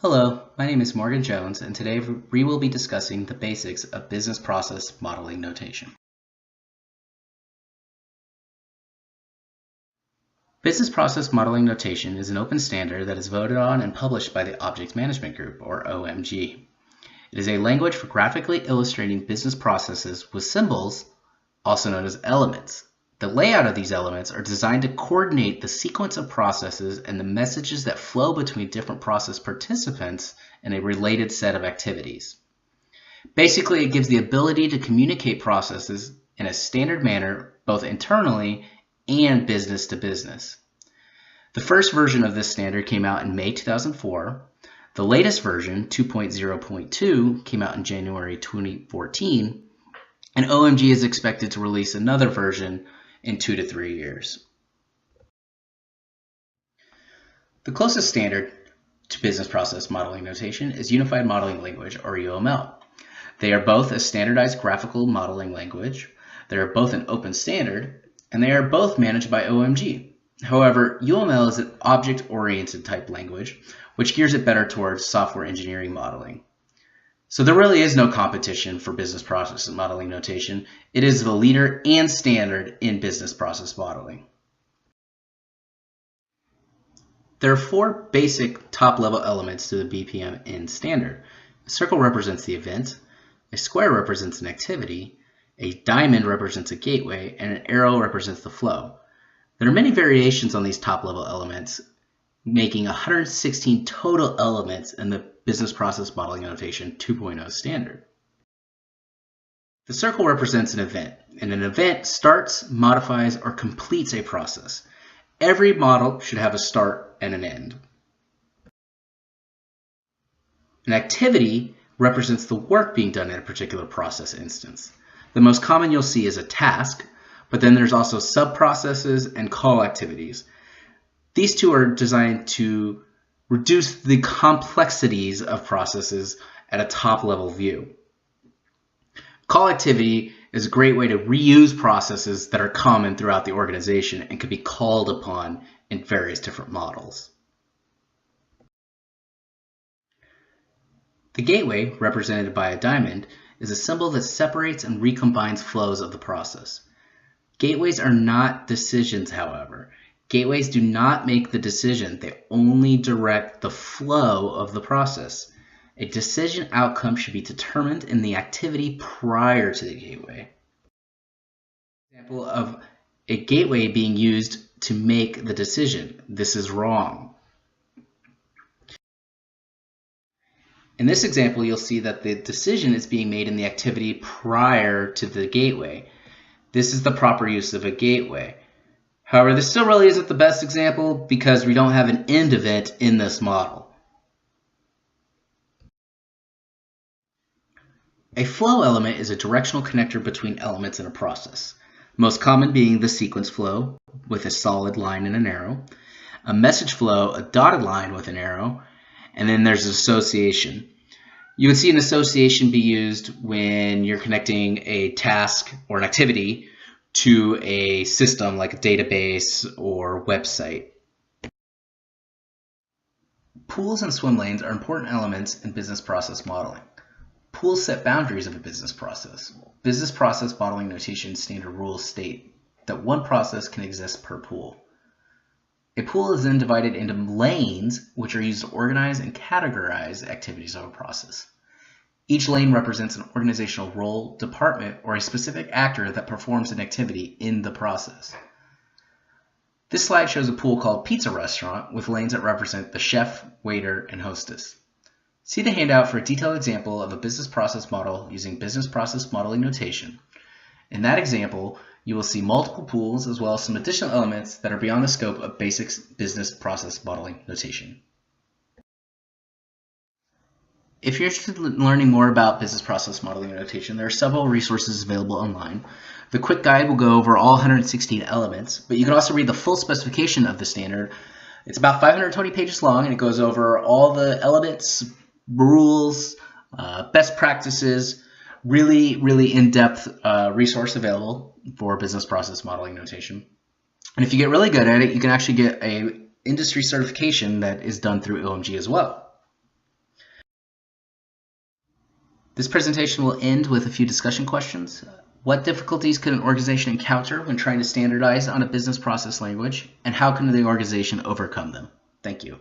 Hello, my name is Morgan Jones, and today we will be discussing the basics of business process modeling notation. Business process modeling notation is an open standard that is voted on and published by the Object Management Group, or OMG. It is a language for graphically illustrating business processes with symbols, also known as elements. The layout of these elements are designed to coordinate the sequence of processes and the messages that flow between different process participants in a related set of activities. Basically, it gives the ability to communicate processes in a standard manner, both internally and business to business. The first version of this standard came out in May 2004. The latest version, 2.0.2, came out in January 2014, and OMG is expected to release another version in 2 to 3 years. The closest standard to business process modeling notation is Unified Modeling Language, or UML. They are both a standardized graphical modeling language. They are both an open standard, and they are both managed by OMG. However, UML is an object-oriented type language, which gears it better towards software engineering modeling. So there really is no competition for business process modeling notation. It is the leader and standard in business process modeling. There are 4 basic top-level elements to the BPMN standard. A circle represents the event, a square represents an activity, a diamond represents a gateway, and an arrow represents the flow. There are many variations on these top-level elements, making 116 total elements in the Business Process Modeling Notation 2.0 standard. The circle represents an event, and an event starts, modifies, or completes a process. Every model should have a start and an end. An activity represents the work being done in a particular process instance. The most common you'll see is a task, but then there's also sub-processes and call activities. These two are designed to reduce the complexities of processes at a top-level view. Call activity is a great way to reuse processes that are common throughout the organization and can be called upon in various different models. The gateway, represented by a diamond, is a symbol that separates and recombines flows of the process. Gateways are not decisions, however. Gateways do not make the decision, they only direct the flow of the process. A decision outcome should be determined in the activity prior to the gateway. Example of a gateway being used to make the decision. This is wrong. In this example, you'll see that the decision is being made in the activity prior to the gateway. This is the proper use of a gateway. However, this still really isn't the best example because we don't have an end event in this model. A flow element is a directional connector between elements in a process, most common being the sequence flow with a solid line and an arrow, a message flow, a dotted line with an arrow, and then there's association. You would see an association be used when you're connecting a task or an activity to a system like a database or website. Pools and swim lanes are important elements in business process modeling. Pools set boundaries of a business process. Business process modeling notation standard rules state that one process can exist per pool. A pool is then divided into lanes, which are used to organize and categorize activities of a process. Each lane represents an organizational role, department, or a specific actor that performs an activity in the process. This slide shows a pool called Pizza Restaurant with lanes that represent the chef, waiter, and hostess. See the handout for a detailed example of a business process model using business process modeling notation. In that example, you will see multiple pools as well as some additional elements that are beyond the scope of basic business process modeling notation. If you're interested in learning more about business process modeling notation, there are several resources available online. The quick guide will go over all 116 elements, but you can also read the full specification of the standard. It's about 520 pages long, and it goes over all the elements, rules, best practices, really in-depth resource available for business process modeling notation. And if you get really good at it, you can actually get an industry certification that is done through OMG as well. This presentation will end with a few discussion questions. What difficulties could an organization encounter when trying to standardize on a business process language, and how can the organization overcome them? Thank you.